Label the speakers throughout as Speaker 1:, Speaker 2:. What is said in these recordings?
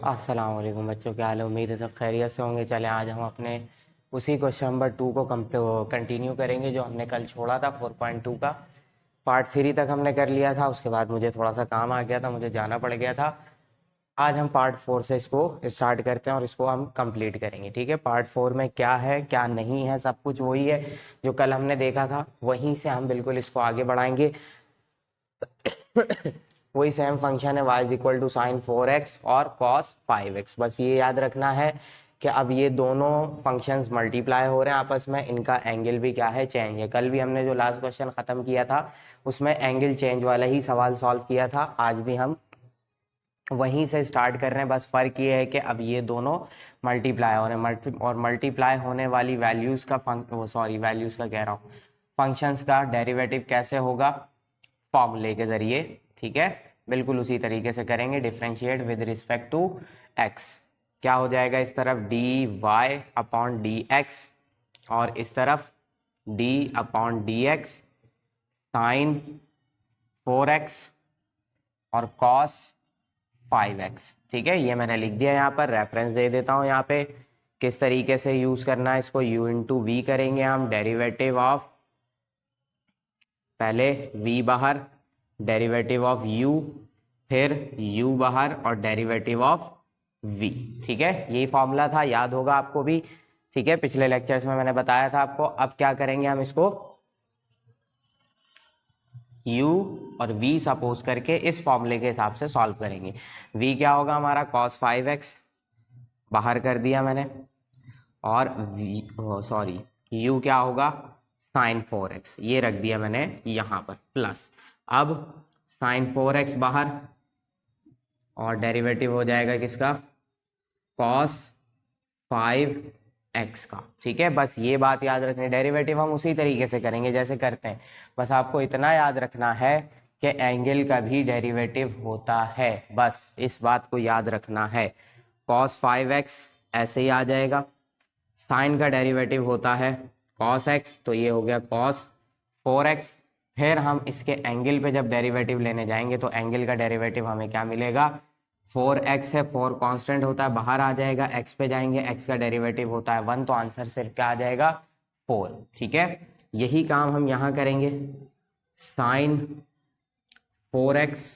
Speaker 1: अस्सलाम वालेकुम बच्चों, क्या हाल है। उम्मीद है सब खैरियत से होंगे। चलें आज हम अपने उसी क्वेश्चन नंबर 2 को कंटिन्यू करेंगे जो हमने कल छोड़ा था। 4.2 का पार्ट 3 तक हमने कर लिया था। उसके बाद मुझे थोड़ा सा काम आ गया था, मुझे जाना पड़ गया था। आज हम पार्ट 4 से इसको स्टार्ट करते हैं और इसको हम कंप्लीट करेंगे। ठीक है, पार्ट 4 में क्या है क्या नहीं है, सब कुछ वही है जो कल हमने देखा था। वहीं से हम बिल्कुल इसको आगे बढ़ाएंगे। वही सेम फंक्शन है, y is equal to sine 4x और cos 5x। बस ये याद रखना है कि अब ये दोनों फंक्शंस मल्टीप्लाई हो रहे हैं आपस में, इनका एंगल भी क्या है, चेंज है। कल भी हमने जो लास्ट क्वेश्चन खत्म किया था उसमें एंगल चेंज वाला ही सवाल सॉल्व किया था। आज भी हम वहीं से स्टार्ट कर रहे हैं। बस फर्क ये है कि अब ये दोनों मल्टीप्लाई हो रहे हैं और मल्टीप्लाई होने वाली वैल्यूज का वैल्यूज का कह रहा हूँ, फंक्शंस का डेरिवेटिव कैसे होगा, फॉर्मूले के जरिए। ठीक है, बिल्कुल उसी तरीके से करेंगे। Differentiate with respect to x, क्या हो जाएगा इस तरफ d y upon d x और इस तरफ d upon d x sine 4x और कॉस 5x। ठीक है, ये मैंने लिख दिया यहाँ पर, रेफरेंस दे देता हूँ यहाँ पे किस तरीके से यूज करना है इसको। u इंटू वी करेंगे हम, डेरिवेटिव ऑफ, पहले v बाहर, डेरिवेटिव ऑफ u, फिर u बाहर और डेरिवेटिव ऑफ v। ठीक है, यही फॉर्मूला था, याद होगा आपको भी। ठीक है, पिछले लेक्चर्स में मैंने बताया था आपको। अब क्या करेंगे हम इसको u और v सपोज करके इस फॉर्मूले के हिसाब से सॉल्व करेंगे। v क्या होगा हमारा cos 5x, बाहर कर दिया मैंने, और u क्या होगा साइन 4x, ये रख दिया मैंने यहाँ पर, प्लस अब साइन 4x बाहर और डेरिवेटिव हो जाएगा किसका, cos 5x का। ठीक है, बस ये बात याद रखनी, डेरिवेटिव हम उसी तरीके से करेंगे जैसे करते हैं। बस आपको इतना याद रखना है कि एंगल का भी डेरिवेटिव होता है, बस इस बात को याद रखना है। cos 5x ऐसे ही आ जाएगा, साइन का डेरिवेटिव होता है cos x, तो ये हो गया cos 4x। फिर हम इसके एंगल पे जब डेरिवेटिव लेने जाएंगे तो एंगल का डेरिवेटिव हमें क्या मिलेगा, 4x है, 4 कांस्टेंट होता है, बाहर आ जाएगा, x पे जाएंगे, x का डेरिवेटिव होता है 1, तो आंसर सिर्फ क्या आ जाएगा 4। ठीक है, यही काम हम यहाँ करेंगे। साइन 4x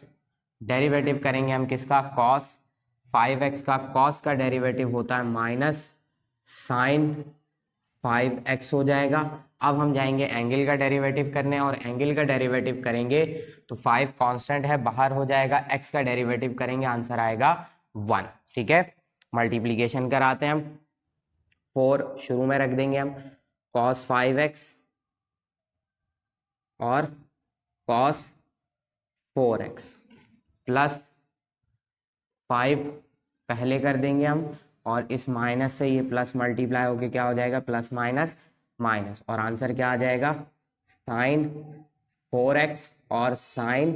Speaker 1: डेरिवेटिव करेंगे हम किसका, cos 5x का, cos का डेरिवेटिव होता है माइनस साइन 5x हो जाएगा। अब हम जाएंगे एंगल का डेरिवेटिव करने, और एंगल का डेरिवेटिव करेंगे तो 5 कांस्टेंट है, बाहर हो जाएगा, x का डेरिवेटिव करेंगे, आंसर आएगा 1। ठीक है, मल्टीप्लीकेशन कराते हैं हम, 4 शुरू में रख देंगे हम, cos 5x और cos 4x प्लस 5 पहले कर देंगे हम, और इस माइनस से ये प्लस मल्टीप्लाई होके क्या हो जाएगा, प्लस माइनस माइनस, और आंसर क्या आ जाएगा साइन 4x और साइन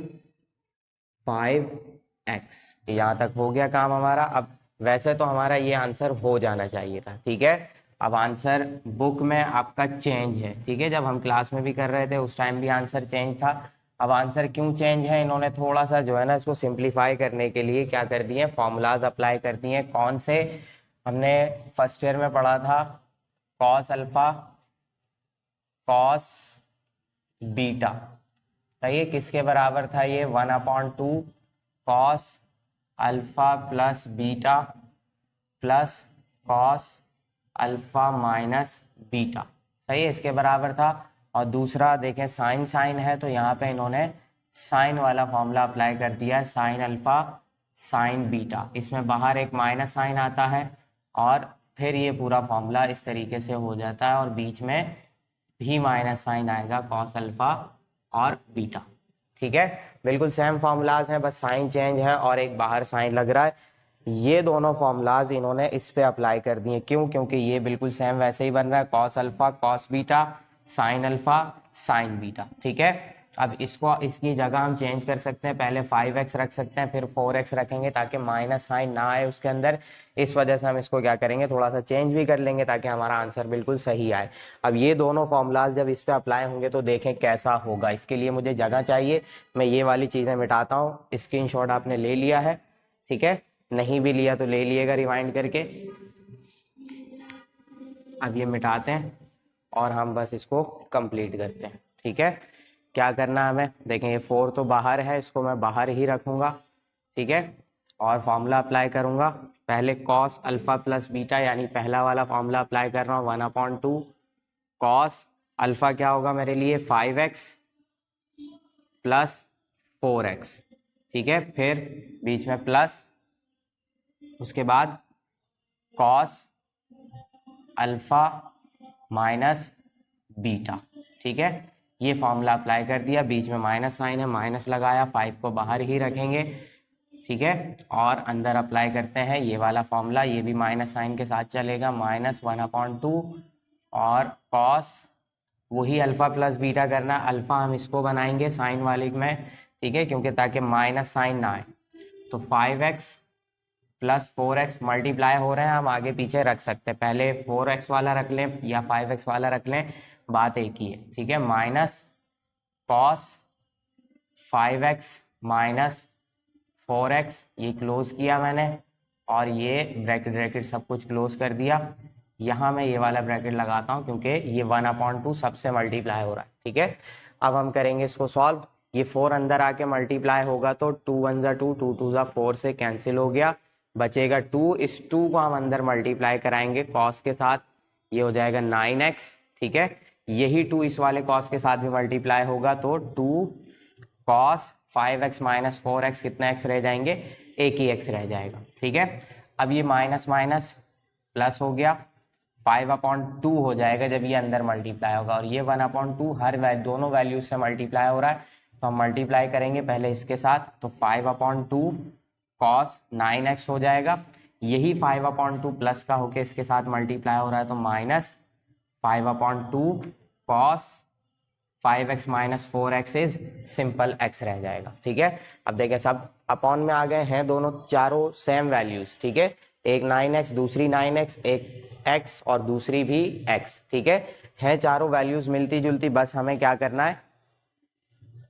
Speaker 1: 5x। यहाँ तक हो गया काम हमारा। अब वैसे तो हमारा ये आंसर हो जाना चाहिए था। ठीक है, अब आंसर बुक में आपका चेंज है। ठीक है, जब हम क्लास में भी कर रहे थे उस टाइम भी आंसर चेंज था। अब आंसर क्यों चेंज है, इन्होंने थोड़ा सा जो है ना इसको सिंप्लीफाई करने के लिए क्या कर दिए, फॉर्मूलाज अप्लाई कर दिए। कौन से, हमने फर्स्ट ईयर में पढ़ा था कॉस अल्फा कॉस बीटा, सही है, किसके बराबर था ये 1/2 cos alpha plus beta plus cos alpha minus beta, सही है, इसके बराबर था। और दूसरा देखें साइन साइन है, तो यहाँ पे इन्होंने साइन वाला फॉर्मूला अप्लाई कर दिया है, साइन अल्फा साइन बीटा, इसमें बाहर एक माइनस साइन आता है और फिर ये पूरा फॉर्मूला इस तरीके से हो जाता है, और बीच में भी माइनस साइन आएगा कॉस अल्फा और बीटा। ठीक है, बिल्कुल सेम फॉर्मूलाज हैं, बस साइन चेंज है और एक बाहर साइन लग रहा है। ये दोनों फॉर्मूलाज इन्होंने इस पे अप्लाई कर दिए, क्यों, क्योंकि ये बिल्कुल सेम वैसे ही बन रहा है, cos alpha cos beta sine alpha sign beta. ठीक है, अब इसको इसकी जगह हम चेंज कर सकते हैं, पहले 5x रख सकते हैं, फिर 4x रखेंगे ताकि माइनस साइन ना आए उसके अंदर। इस वजह से हम इसको क्या करेंगे, थोड़ा सा चेंज भी कर लेंगे ताकि हमारा आंसर बिल्कुल सही आए। अब ये दोनों फॉर्मूलाज जब इस पे अप्लाई होंगे तो देखें कैसा होगा। इसके लिए मुझे जगह चाहिए, मैं ये वाली चीज़ें मिटाता हूँ। स्क्रीनशॉट आपने ले लिया है, ठीक है, नहीं भी लिया तो ले लिएगा रिवाइंड करके। अब ये मिटाते हैं और हम बस इसको कंप्लीट करते हैं। ठीक है, क्या करना है हमें, देखें ये 4 तो बाहर है, इसको मैं बाहर ही रखूंगा। ठीक है, और फॉर्मूला अप्लाई करूंगा। पहले कॉस अल्फा प्लस बीटा, यानी पहला वाला फॉर्मूला अप्लाई कर रहा हूँ, 1/2 कॉस अल्फा क्या होगा मेरे लिए 5x प्लस 4x। ठीक है, फिर बीच में प्लस, उसके बाद कॉस अल्फा माइनस बीटा। ठीक है, ये फॉर्मूला अप्लाई कर दिया, बीच में माइनस साइन है, माइनस लगाया, 5 को बाहर ही रखेंगे। ठीक है, और अंदर अप्लाई करते हैं ये वाला फॉर्मूला, ये भी माइनस साइन के साथ चलेगा, -1/2 और कॉस वही अल्फा प्लस बीटा करना, अल्फा हम इसको बनाएंगे साइन वाले में। ठीक है, क्योंकि ताकि माइनस साइन ना आए, तो 5x प्लस 4x मल्टीप्लाई हो रहे हैं, हम आगे पीछे रख सकते हैं, पहले 4x वाला रख लें या 5x वाला रख लें, बात एक ही है। ठीक है, minus cos 5x minus 4x, ये क्लोज किया मैंने, और ये ब्रैकेट ब्रैकेट सब कुछ क्लोज कर दिया। यहाँ मैं ये वाला ब्रैकेट लगाता हूँ क्योंकि ये 1/2 सबसे मल्टीप्लाई हो रहा है। ठीक है, अब हम करेंगे इसको सॉल्व। ये 4 अंदर आके मल्टीप्लाई होगा तो 2 1 जा 2, 2 2 जा 4 से कैंसिल हो गया, बचेगा 2। इस 2 को हम अंदर मल्टीप्लाई कराएंगे कॉस के साथ, ये हो जाएगा 9x। ठीक है, यही 2 इस वाले कॉस के साथ भी मल्टीप्लाई होगा तो 2 कॉस 5x माइनस 4x, कितना x रह जाएंगे, एक ही x रह जाएगा। ठीक है, अब ये माइनस माइनस प्लस हो गया, 5/2 हो जाएगा जब ये अंदर मल्टीप्लाई होगा, और ये 1/2 हर दोनों वैल्यूज से मल्टीप्लाई हो रहा है, तो हम मल्टीप्लाई करेंगे पहले इसके साथ, तो 5/2 कॉस 9x हो जाएगा, यही 5/2 प्लस का होके इसके साथ मल्टीप्लाई हो रहा है, तो minus 5/2 cos 5x minus 4x is simple x रह जाएगा। ठीक है, अब देखें सब अपॉन में आ गए हैं, दोनों चारों सेम वैल्यूज। ठीक है, एक 9x, दूसरी 9x, एक x और दूसरी भी x। ठीक है चारों वैल्यूज मिलती जुलती, बस हमें क्या करना है,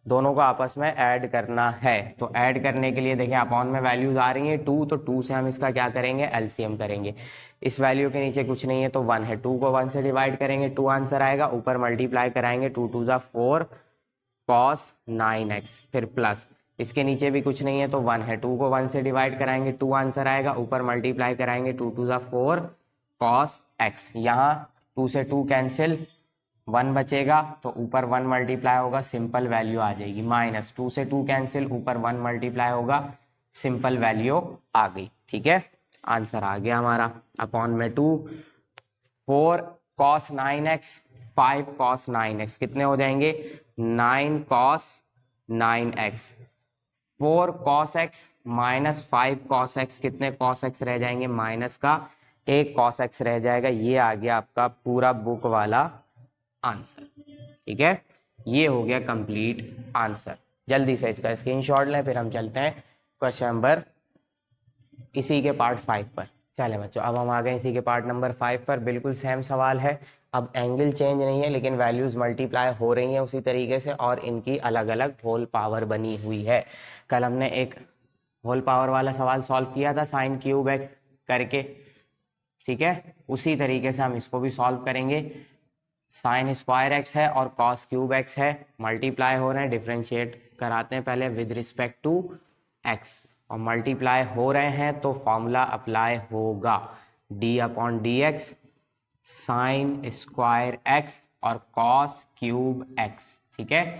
Speaker 1: दोनों को आपस में ऐड करना है। तो ऐड करने के लिए देखें अपॉन में वैल्यूज आ रही हैं 2, तो 2 से हम इसका क्या करेंगे, एलसीएम करेंगे। इस वैल्यू के नीचे कुछ नहीं है तो 1 है, 2 को 1 से डिवाइड करेंगे, 2 आंसर आएगा, ऊपर मल्टीप्लाई कराएंगे, 2 2 जा 4 कॉस 9x, फिर प्लस, इसके नीचे भी कुछ नहीं है तो 1 है, 2 को 1 से डिवाइड कराएंगे, 2 आंसर आएगा, ऊपर मल्टीप्लाई कराएंगे, 2 2 जा 4 कॉस x। यहाँ 2 से 2 कैंसिल, 1 बचेगा, तो ऊपर 1 मल्टीप्लाई होगा, सिंपल वैल्यू आ जाएगी, माइनस 2 से 2 कैंसिल, ऊपर 1 मल्टीप्लाई होगा, सिंपल वैल्यू आ गई। ठीक है, आंसर आ गया हमारा, अपॉन में 2, 4 कॉस 9x 5 कॉस 9x कितने हो जाएंगे, 9 cos 9x, 4 cos x minus 5 cos x, कितने कॉस x रह जाएंगे, माइनस का 1 कॉस x रह जाएगा। ये आ गया आपका पूरा बुक वाला आंसर। ठीक है, ये हो गया कंप्लीट आंसर। जल्दी से इसका स्क्रीनशॉट लें, फिर हम चलते हैं क्वेश्चन नंबर इसी के पार्ट 5 पर। चले बच्चों, अब हम आ गए इसी के पार्ट नंबर 5 पर। बिल्कुल सेम सवाल है, अब एंगल चेंज नहीं है लेकिन वैल्यूज मल्टीप्लाई हो रही हैं उसी तरीके से, और इनकी अलग अलग होल पावर बनी हुई है। कल हमने एक होल पावर वाला सवाल सॉल्व किया था साइन क्यूब एक्स करके। ठीक है, उसी तरीके से हम इसको भी सॉल्व करेंगे। साइन स्क्वायर एक्स है और कॉस क्यूब एक्स है, मल्टीप्लाई हो रहे हैं, डिफ्रेंशिएट कराते हैं पहले विद रिस्पेक्ट टू एक्स, और मल्टीप्लाई हो रहे हैं तो फॉर्मूला अप्लाई होगा d/dx साइन स्क्वायर एक्स और कॉस क्यूब एक्स। ठीक है,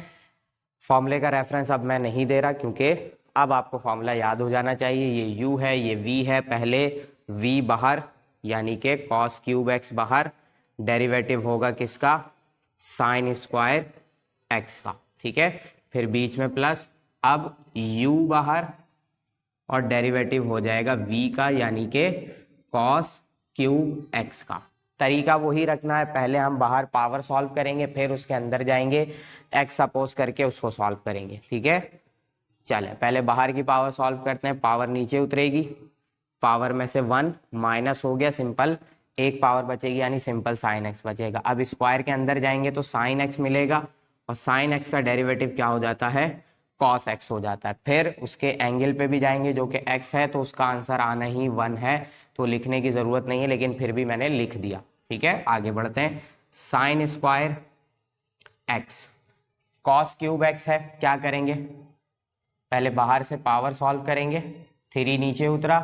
Speaker 1: फॉर्मूले का रेफरेंस अब मैं नहीं दे रहा क्योंकि अब आपको फॉर्मूला याद हो जाना चाहिए। ये u है, ये v है, पहले v बाहर यानी कि कॉस क्यूब एक्स बाहर, डेरिवेटिव होगा किसका, साइन स्क्वायर एक्स का। ठीक है, फिर बीच में प्लस, अब u बाहर और डेरिवेटिव हो जाएगा v का यानी कि कॉस क्यूब एक्स का। तरीका वही रखना है, पहले हम बाहर पावर सॉल्व करेंगे, फिर उसके अंदर जाएंगे x सपोज करके उसको सॉल्व करेंगे। ठीक है, चले पहले बाहर की पावर सॉल्व करते हैं। पावर नीचे उतरेगी, पावर में से 1 माइनस हो गया, सिंपल एक पावर बचेगी यानी सिंपल साइन एक्स बचेगा। अब स्क्वायर के अंदर जाएंगे तो साइन एक्स मिलेगा, और साइन एक्स का डेरिवेटिव क्या हो जाता है, cos x हो जाता है। फिर उसके एंगल पे भी जाएंगे जो कि x है, तो उसका आंसर आना ही 1 है, तो लिखने की जरूरत नहीं है, लेकिन फिर भी मैंने लिख दिया। ठीक है, आगे बढ़ते हैं। Sine square x cos cube x है, क्या करेंगे, पहले बाहर से पावर सॉल्व करेंगे, 3 नीचे उतरा,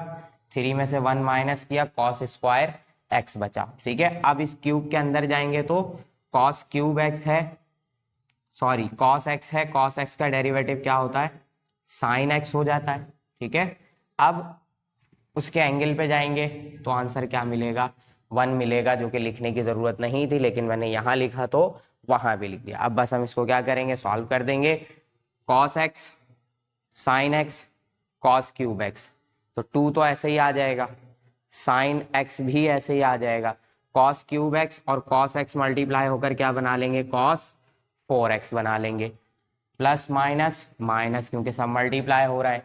Speaker 1: 3 में से 1 माइनस किया, cos स्क्वायर x बचा। ठीक है, अब इस क्यूब के अंदर जाएंगे तो cos क्यूब x है, सॉरी cos x है, cos x का डेरिवेटिव क्या होता है, sin x हो जाता है। ठीक है, अब उसके एंगल पे जाएंगे तो आंसर क्या मिलेगा, 1 मिलेगा, जो कि लिखने की जरूरत नहीं थी, लेकिन मैंने यहां लिखा तो वहां भी लिख दिया। अब बस हम इसको क्या करेंगे, सॉल्व कर देंगे, cos x sin x cos cube x, तो 2 तो ऐसे ही आ जाएगा, sin x भी ऐसे ही आ जाएगा, cos क्यूब x और cos x मल्टीप्लाई होकर क्या बना लेंगे, cos 4x बना लेंगे, प्लस माइनस माइनस क्योंकि सब मल्टीप्लाई हो रहा है,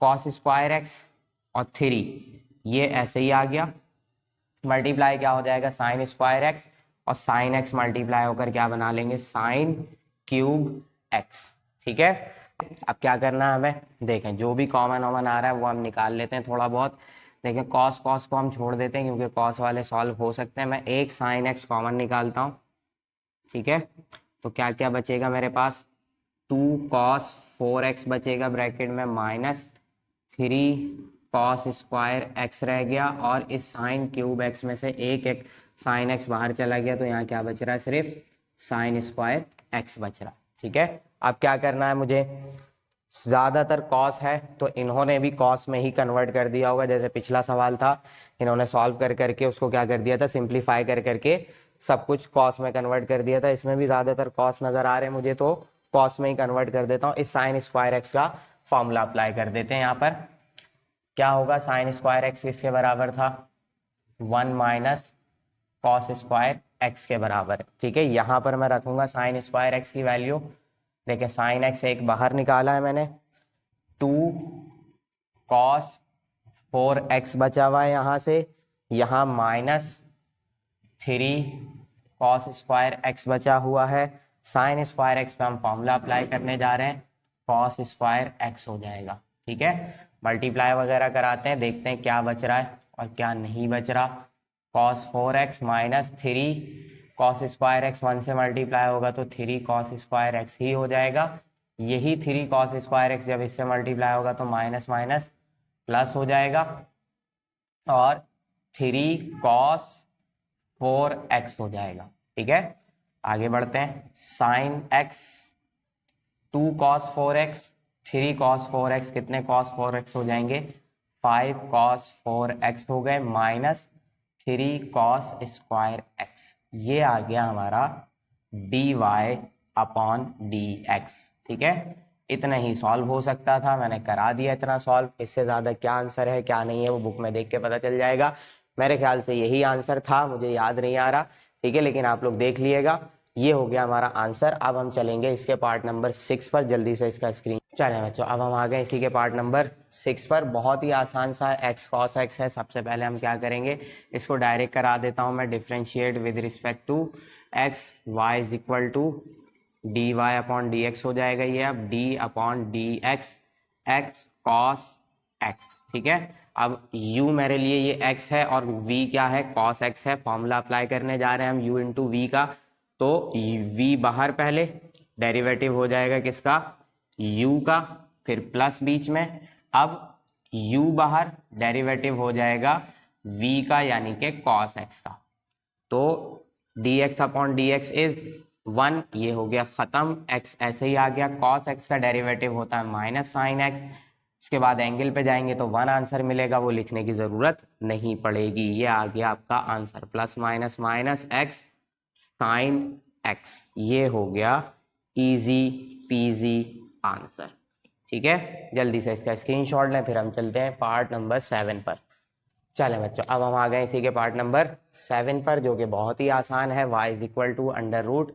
Speaker 1: cos स्क्वायर x और 3 ये ऐसे ही आ गया, मल्टीप्लाई क्या हो जाएगा, साइन स्क्वायर एक्स और साइन एक्स मल्टीप्लाई होकर क्या बना लेंगे, साइन क्यूब एक्स। ठीक है, अब क्या करना है हमें, देखें जो भी कॉमन वॉमन आ रहा है वो हम निकाल लेते हैं थोड़ा बहुत। देखें कॉस कॉस को हम छोड़ देते हैं क्योंकि कॉस वाले सॉल्व हो सकते हैं। मैं एक साइन एक्स कॉमन निकालता हूँ। ठीक है, तो क्या क्या बचेगा मेरे पास, 2 cos 4x बचेगा ब्रैकेट में, माइनस 3 cos स्क्वायर x रह गया, और इस साइन क्यूब x में से एक साइन x बाहर चला गया, तो यहाँ क्या बच रहा है, सिर्फ साइन स्क्वायर x बच रहा है। ठीक है, अब क्या करना है मुझे, ज्यादातर cos है तो इन्होंने भी cos में ही कन्वर्ट कर दिया होगा, जैसे पिछला सवाल था, इन्होंने सॉल्व कर करके उसको क्या कर दिया था, सिंप्लीफाई कर करके सब कुछ cos में कन्वर्ट कर दिया था। इसमें भी ज्यादातर cos नजर आ रहे हैं मुझे, तो cos में ही कन्वर्ट कर देता हूँ। इस साइन स्क्वायर x का फॉर्मूला अप्लाई कर देते हैं। यहाँ पर क्या होगा, साइन स्क्वायर x किसके बराबर था, 1 माइनस कॉस स्क्वायर x के बराबर है। ठीक है, यहाँ पर मैं रखूंगा साइन स्क्वायर x की वैल्यू, देखिए साइन x एक बाहर निकाला है मैंने, 2 cos 4x बचा हुआ है यहाँ से, यहाँ माइनस 3 cos स्क्वायर x बचा हुआ है, साइन स्क्वायर x पे हम फॉर्मूला अप्लाई करने जा रहे हैं, cos स्क्वायर x हो जाएगा। ठीक है, मल्टीप्लाई वगैरह कराते हैं, देखते हैं क्या बच रहा है और क्या नहीं बच रहा। cos 4x minus 3 cos square x 1 से मल्टीप्लाई होगा तो 3 cos स्क्वायर x ही हो जाएगा, यही 3 cos स्क्वायर x जब इससे मल्टीप्लाई होगा तो माइनस माइनस प्लस हो जाएगा, और 3 cos 4x हो जाएगा। ठीक है, आगे बढ़ते हैं, sign x 2 cos 4x 3 cos 4x, कितने cos 4x हो जाएंगे, 5 cos 4x हो गए, माइनस 3 cos स्क्वायर x, ये आ गया हमारा dy अपॉन dx। ठीक है, इतना ही सॉल्व हो सकता था, मैंने करा दिया इतना सॉल्व, इससे ज्यादा क्या आंसर है क्या नहीं है वो बुक में देख के पता चल जाएगा। मेरे ख्याल से यही आंसर था, मुझे याद नहीं आ रहा। ठीक है, लेकिन आप लोग देख लिएगा, ये हो गया हमारा आंसर। अब हम चलेंगे इसके पार्ट नंबर 6 पर, जल्दी से इसका स्क्रीन चलें बच्चों। अब हम आ गए इसी के पार्ट नंबर 6 पर, बहुत ही आसान सा x cos x है। सबसे पहले हम क्या करेंगे, इसको डायरेक्ट करा देता हूं मैं, differentiate with respect to x, y is equal to d y upon d x हो जाएगा ये, अब d upon d x x cos x. ठीक है, अब u मेरे लिए ये x है और v क्या है, cos x है, फॉर्मूला अप्लाई करने जा रहे हैं हम u इंटू वी का, तो v बाहर पहले, डेरिवेटिव हो जाएगा किसका, u का, फिर प्लस बीच में, अब u बाहर, डेरिवेटिव हो जाएगा v का यानी कि cos x का, तो dx अपॉन dx इज 1, ये हो गया खत्म, x ऐसे ही आ गया, cos x का डेरिवेटिव होता है माइनस साइन x, उसके बाद एंगल पे जाएंगे तो 1 आंसर मिलेगा, वो लिखने की जरूरत नहीं पड़ेगी, ये आ गया आपका answer, plus minus minus x sine x, ये हो गया इजी पीजी आंसर। ठीक है, जल्दी से इसका स्क्रीनशॉट लें, फिर हम चलते हैं पार्ट नंबर 7 पर। चलें बच्चों, अब हम आ गए इसी के पार्ट नंबर 7 पर, जो कि बहुत ही आसान है, y is equal to under root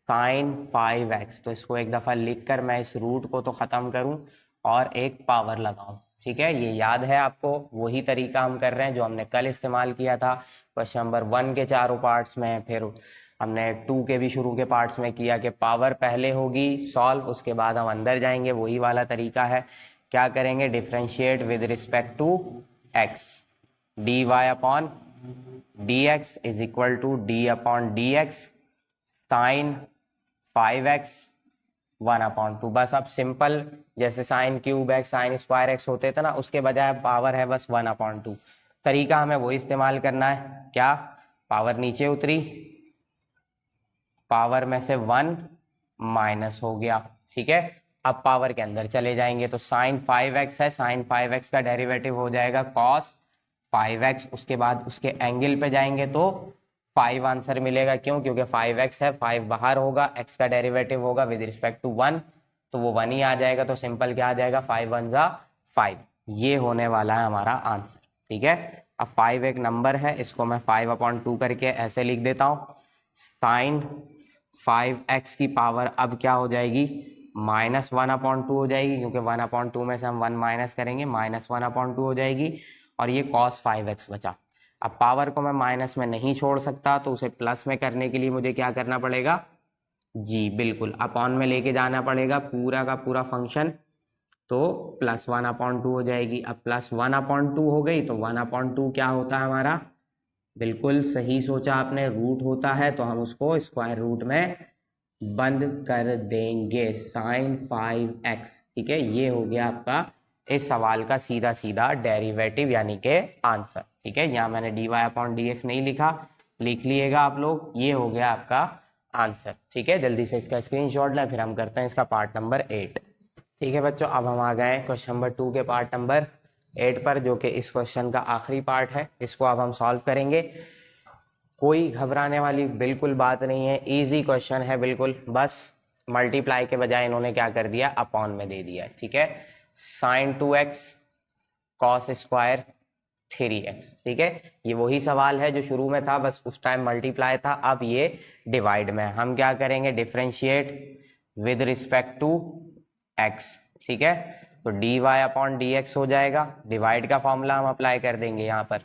Speaker 1: sine 5x। तो इसको एक दफा लिख कर मैं इस रूट को तो खत्म करूं और एक पावर लगाऊं। ठीक है, ये याद है आपको, वही तरीका हम कर रहे हैं जो हमने कल इस्तेमाल किया था क्वेश्चन नंबर 1 के चारों पार्ट्स में, फिर हमने 2 के भी शुरू के पार्ट्स में किया कि पावर पहले होगी सॉल्व, उसके बाद हम अंदर जाएंगे, वही वाला तरीका है। क्या करेंगे, differentiate with respect to x, d y upon d x is equal to d upon d x sine 5x 1/2। बस अब सिंपल जैसे sine cube x sine square x होते थे ना, उसके बजाय पावर है बस 1/2। तरीका हमें वही इस्तेमाल करना है। क्या, पावर नीचे उतरी, पावर में से 1 माइनस हो गया, ठीक है। अब पावर के अंदर चले जाएंगे तो साइन 5x है, साइन 5x का डेरिवेटिव हो जाएगा कॉस 5x, उसके बाद उसके एंगल पे जाएंगे तो 5 आंसर मिलेगा। क्यों, क्योंकि 5x है, 5 बाहर होगा, x का डेरिवेटिव होगा विद रिस्पेक्ट टू 1 तो वो 1 ही आ जाएगा। तो सिंपल क्या आ जाएगा, 5 1 जा 5। ये होने वाला है हमारा आंसर, ठीक है। अब 5 एक नंबर है, इसको मैं 5/2 करके ऐसे लिख देता हूँ, साइन 5x की पावर अब क्या हो जाएगी, -1/2 हो जाएगी, क्योंकि 1/2 में से हम 1 माइनस करेंगे, -1/2 हो जाएगी। और ये cos 5x बचा। अब पावर को मैं माइनस में नहीं छोड़ सकता, तो उसे प्लस में करने के लिए मुझे क्या करना पड़ेगा, जी बिल्कुल अपॉन में लेके जाना पड़ेगा पूरा का पूरा फंक्शन, तो +1/2 हो जाएगी। अब +1/2 हो गई तो 1/2 क्या होता है हमारा, बिल्कुल सही सोचा आपने, रूट होता है, तो हम उसको स्क्वायर रूट में बंद कर देंगे, साइन 5x, ठीक है। ये हो गया आपका इस सवाल का सीधा सीधा डेरिवेटिव यानी के आंसर, ठीक है। यहाँ मैंने dy/dx नहीं लिखा, लिख लिएगा आप लोग, ये हो गया आपका आंसर, ठीक है। जल्दी से इसका स्क्रीनशॉट लें, फिर हम करते हैं इसका पार्ट नंबर 8, ठीक है बच्चों। अब हम आ गए क्वेश्चन नंबर 2 के पार्ट नंबर 8 पर, जो कि इस क्वेश्चन का आखिरी पार्ट है। इसको अब हम सॉल्व करेंगे। कोई घबराने वाली बिल्कुल बात नहीं है, इजी क्वेश्चन है बिल्कुल, बस मल्टीप्लाई के बजाय इन्होंने क्या कर दिया, अपॉन में दे दिया है, ठीक है। Sign 2x cos square 3x, ठीक है। ये वही सवाल है जो शुरू में था, बस उस टाइम मल्टीप्लाई था, अब ये डिवाइड में। हम क्या करेंगे, differentiate with respect to x, ठीक है। तो dy/dx हो जाएगा, डिवाइड का फॉर्मूला हम अप्लाई कर देंगे यहाँ पर,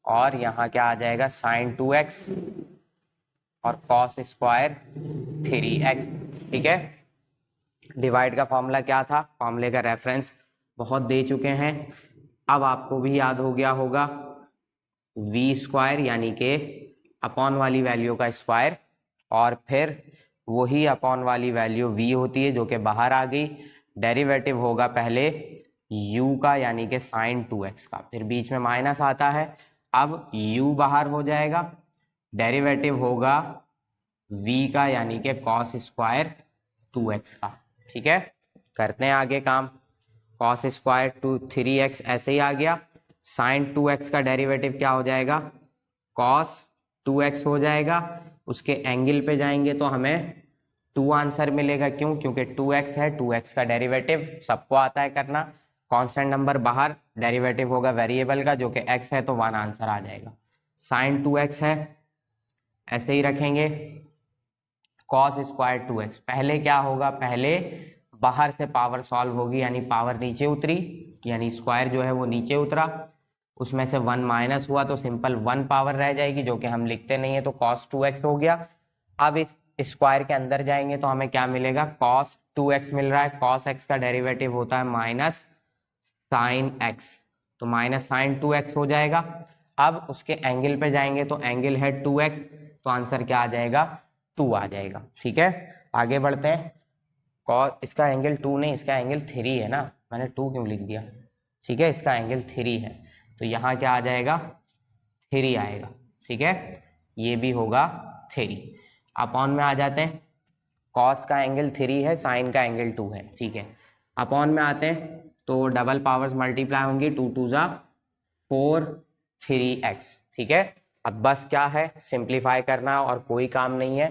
Speaker 1: और यहाँ क्या आ जाएगा, साइन 2x और कॉस स्क्वायर 3x, ठीक है। डिवाइड का फॉर्मूला क्या था, फॉर्मूले का रेफरेंस बहुत दे चुके हैं, अब आपको भी याद हो गया होगा, v² यानी के अपॉन वाली वैल्यू का स्क्वायर, और फिर वही अपॉन वाली वैल्यू v होती है जो कि बाहर आ गई, डेरिवेटिव होगा पहले u का यानी कि साइन 2x का, फिर बीच में माइनस आता है, अब u बाहर हो जाएगा, डेरिवेटिव होगा v का यानी कि कॉस स्क्वायर 2x का, ठीक है। करते हैं आगे काम, कॉस स्क्वायर 3x ऐसे ही आ गया, साइन 2x का डेरिवेटिव क्या हो जाएगा, कॉस 2x हो जाएगा, उसके एंगल पे जाएंगे तो हमें 2 आंसर मिलेगा। क्यों, क्योंकि 2x है, 2x का डेरिवेटिव सबको आता है करना, कांस्टेंट नंबर बाहर, डेरिवेटिव होगा वेरिएबल का जो कि x है, तो 1 आंसर आ जाएगा। साइन 2x है, ऐसे ही रखेंगे, कॉस स्क्वायर 2x, पहले क्या होगा, पहले बाहर से पावर सॉल्व होगी, यानी पावर नीचे उतरी, यानी स्क्वायर जो है वो नीचे उतरा, उसमें से 1 माइनस हुआ तो सिंपल 1 पावर रह जाएगी, जो कि हम लिखते नहीं है, तो cos 2x हो गया। अब इस स्क्वायर के अंदर जाएंगे तो हमें क्या मिलेगा, cos 2x मिल रहा है, cos x का डेरिवेटिव होता है माइनस साइन x, तो माइनस साइन 2x हो जाएगा। अब उसके एंगल पे जाएंगे तो एंगल है 2x, तो आंसर क्या आ जाएगा, 2 आ जाएगा, ठीक है। आगे बढ़ते हैं, इसका एंगल 2 नहीं, इसका एंगल 3 है ना, मैंने 2 क्यों लिख दिया, ठीक है, इसका एंगल 3 है, तो यहाँ क्या आ जाएगा, 3 आएगा, ठीक है। ये भी होगा 3, अपॉन में आ जाते हैं, कॉस का एंगल 3 है, साइन का एंगल 2 है, ठीक है। अपॉन में आते हैं तो डबल पावर्स मल्टीप्लाई होंगी, 2 2 जा 4 3x, ठीक है। अब बस क्या है, सिंप्लीफाई करना और कोई काम नहीं है।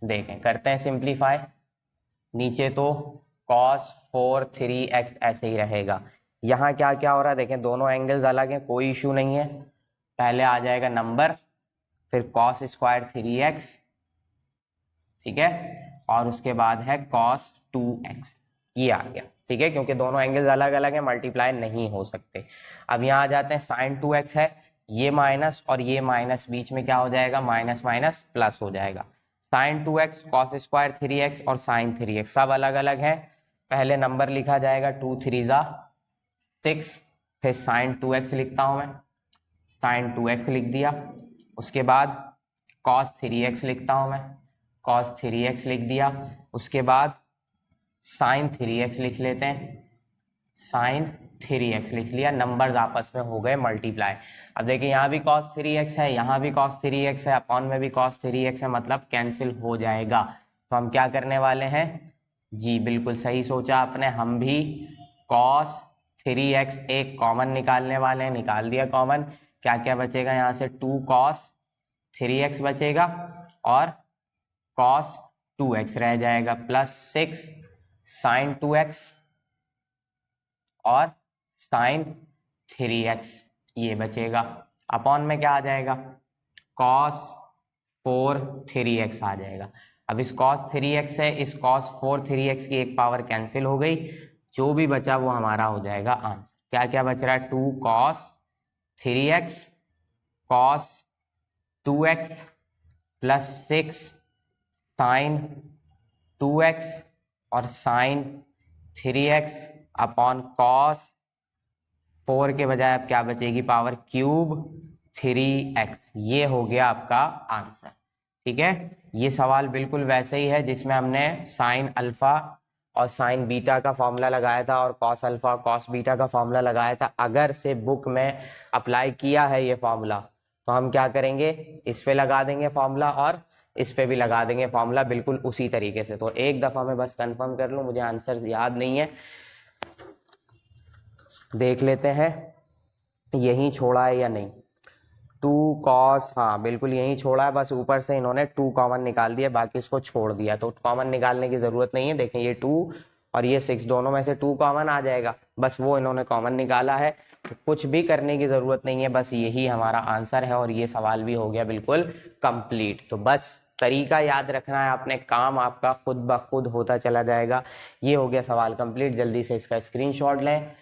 Speaker 1: देखें, करते हैं सिंप्लीफाई, नीचे तो cos 4 3x ऐसे ही रहेगा, यहाँ क्या क्या हो रहा है, देखें दोनों एंगल्स अलग हैं, कोई इशू नहीं है, पहले आ जाएगा नंबर, फिर cos स्क्वायर 3x, ठीक है, और उसके बाद है cos 2x, ये आ गया, ठीक है, क्योंकि दोनों एंगल्स अलग अलग हैं, मल्टीप्लाई नहीं हो सकते। अब यहाँ आ जाते हैं, साइन 2x है, ये माइनस और ये माइनस बीच में क्या हो जाएगा, माइनस माइनस प्लस हो जाएगा। Sign 2x cos square 3x और साइन 3x सब अलग अलग है। पहले नंबर लिखा जाएगा 2 3 जा 6, फिर साइन 2x लिखता हूं मैं, साइन 2x लिख दिया। उसके बाद कॉस 3x लिखता हूं मैं, कॉस 3x लिख दिया। उसके बाद साइन 3x लिख लेते हैं, साइन 3x लिख लिया। नंबर्स आपस में हो गए मल्टीप्लाई। अब देखिए यहाँ भी cos 3x है, यहाँ भी cos 3x है, अपॉन में भी cos 3x है, मतलब कैंसिल हो जाएगा। तो हम क्या करने वाले हैं जी, बिल्कुल सही सोचा आपने, हम भी cos 3x एक कॉमन निकालने वाले हैं। निकाल दिया कॉमन। क्या क्या बचेगा यहाँ से, 2 cos 3x बचेगा और cos 2x रह जाएगा, प्लस 6 साइन 2x और साइन 3x ये बचेगा। अपॉन में क्या आ जाएगा, cos 4 3x आ जाएगा। अब इस cos 3x से इस cos 4 3x की एक पावर कैंसिल हो गई, जो भी बचा वो हमारा हो जाएगा आंसर। क्या क्या बच रहा है, 2 cos 3x cos 2x plus 6 sign 2x और साइन 3x अपॉन cos 4 के बजाय अब क्या बचेगी, पावर क्यूब 3x। ये हो गया आपका आंसर। ठीक है, ये सवाल बिल्कुल वैसे ही है जिसमें हमने साइन अल्फा और साइन बीटा का फॉर्मूला लगाया था और कॉस अल्फा और कॉस बीटा का फॉर्मूला लगाया था। अगर से बुक में अप्लाई किया है ये फॉर्मूला, तो हम क्या करेंगे, इस पे लगा देंगे फॉर्मूला और इस पे भी लगा देंगे फॉर्मूला, बिल्कुल उसी तरीके से। तो एक दफा मैं बस कंफर्म कर लूं, मुझे आंसर याद नहीं है, देख लेते हैं यही छोड़ा है या नहीं। 2 cos, हाँ बिल्कुल यही छोड़ा है, बस ऊपर से इन्होंने 2 कॉमन निकाल दिया, बाकी इसको छोड़ दिया, तो कॉमन निकालने की जरूरत नहीं है। देखें ये 2 और ये 6 दोनों में से 2 कॉमन आ जाएगा, बस वो इन्होंने कॉमन निकाला है, तो कुछ भी करने की जरूरत नहीं है, बस यही हमारा आंसर है और ये सवाल भी हो गया बिल्कुल कंप्लीट। तो बस तरीका याद रखना है आपने, काम आपका खुद ब खुद होता चला जाएगा। ये हो गया सवाल कंप्लीट। जल्दी से इसका स्क्रीनशॉट लें,